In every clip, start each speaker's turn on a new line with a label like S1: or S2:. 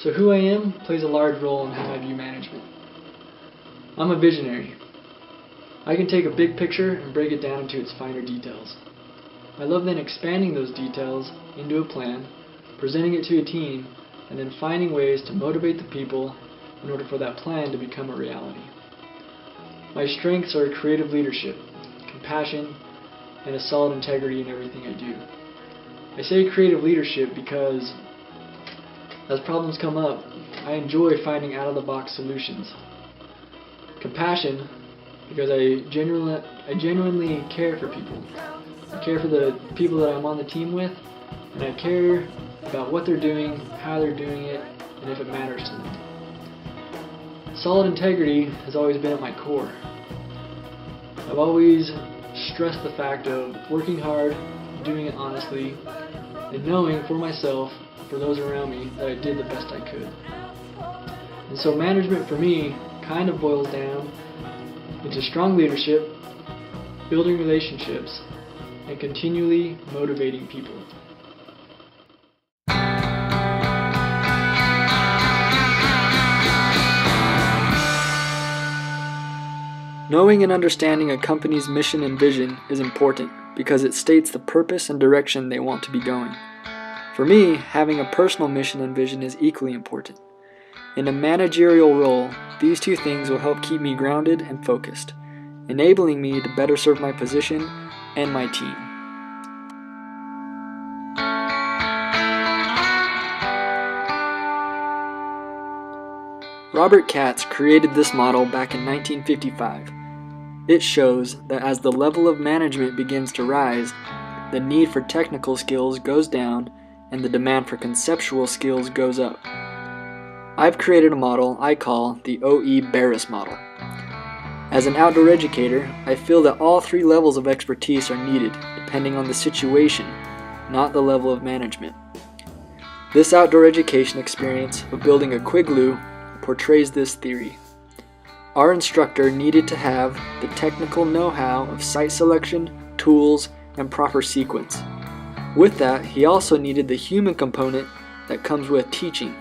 S1: So who I am plays a large role in how I view management. I'm a visionary. I can take a big picture and break it down into its finer details. I love then expanding those details into a plan, presenting it to a team, and then finding ways to motivate the people in order for that plan to become a reality. My strengths are creative leadership, compassion, and a solid integrity in everything I do. I say creative leadership because as problems come up, I enjoy finding out-of-the-box solutions. Compassion, because I genuinely care for people. I care for the people that I'm on the team with, and I care about what they're doing, how they're doing it, and if it matters to them. Solid integrity has always been at my core. I've always stressed the fact of working hard, doing it honestly, and knowing for myself, for those around me, that I did the best I could. And so management for me kind of boils down into strong leadership, building relationships, and continually motivating people. Knowing and understanding a company's mission and vision is important because it states the purpose and direction they want to be going. For me, having a personal mission and vision is equally important. In a managerial role, these two things will help keep me grounded and focused, enabling me to better serve my position and my team. Robert Katz created this model back in 1955. It shows that as the level of management begins to rise, the need for technical skills goes down and the demand for conceptual skills goes up. I've created a model I call the O.E. Barris model. As an outdoor educator, I feel that all three levels of expertise are needed depending on the situation, not the level of management. This outdoor education experience of building a Quigloo portrays this theory. Our instructor needed to have the technical know-how of site selection, tools, and proper sequence. With that, he also needed the human component that comes with teaching.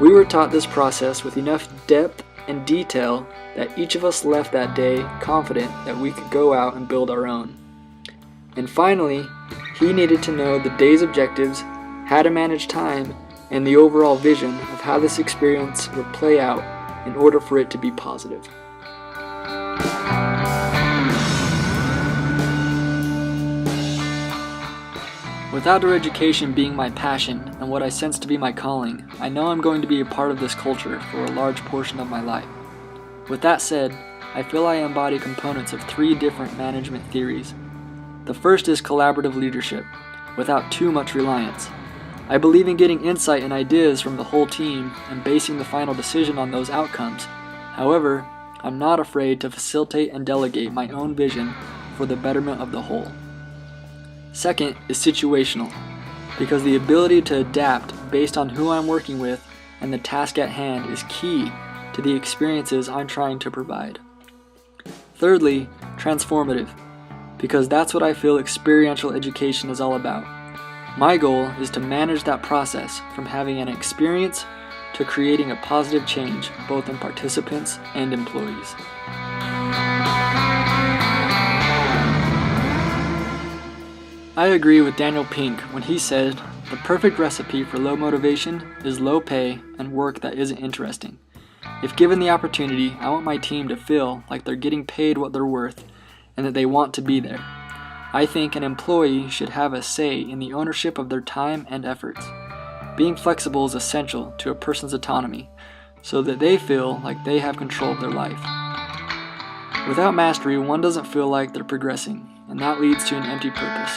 S1: We were taught this process with enough depth and detail that each of us left that day confident that we could go out and build our own. And finally, he needed to know the day's objectives, how to manage time, and the overall vision of how this experience would play out in order for it to be positive. With outdoor education being my passion and what I sense to be my calling, I know I'm going to be a part of this culture for a large portion of my life. With that said, I feel I embody components of three different management theories. The first is collaborative leadership, without too much reliance. I believe in getting insight and ideas from the whole team and basing the final decision on those outcomes. However, I'm not afraid to facilitate and delegate my own vision for the betterment of the whole. Second is situational, because the ability to adapt based on who I'm working with and the task at hand is key to the experiences I'm trying to provide. Thirdly, transformative, because that's what I feel experiential education is all about. My goal is to manage that process from having an experience to creating a positive change both in participants and employees. I agree with Daniel Pink when he said, "The perfect recipe for low motivation is low pay and work that isn't interesting. If given the opportunity, I want my team to feel like they're getting paid what they're worth and that they want to be there. I think an employee should have a say in the ownership of their time and efforts. Being flexible is essential to a person's autonomy so that they feel like they have control of their life. Without mastery, one doesn't feel like they're progressing, and that leads to an empty purpose.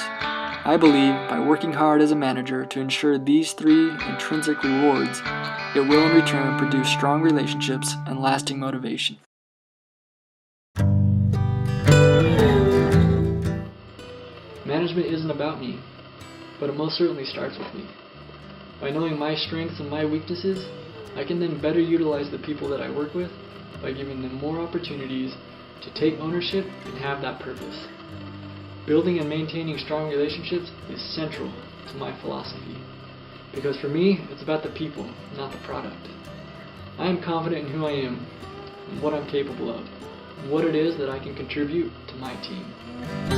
S1: I believe by working hard as a manager to ensure these three intrinsic rewards, it will in return produce strong relationships and lasting motivation." Management isn't about me, but it most certainly starts with me. By knowing my strengths and my weaknesses, I can then better utilize the people that I work with by giving them more opportunities to take ownership and have that purpose. Building and maintaining strong relationships is central to my philosophy. Because for me, it's about the people, not the product. I am confident in who I am, and what I'm capable of, and what it is that I can contribute to my team.